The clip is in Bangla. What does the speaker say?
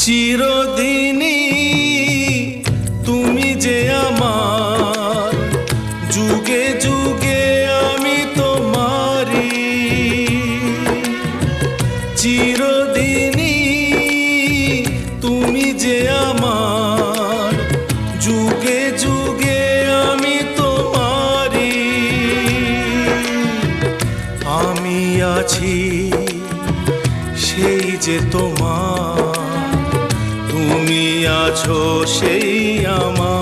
চিরদিনই তুমি যে আমার, যুগে যুগে আমি তোমারি। চিরদিনই তুমি যে আমার, যুগে যুগে আমি তোমারি। আমি আছি সেই যে তোমার, তুমি আছো সেই আমার।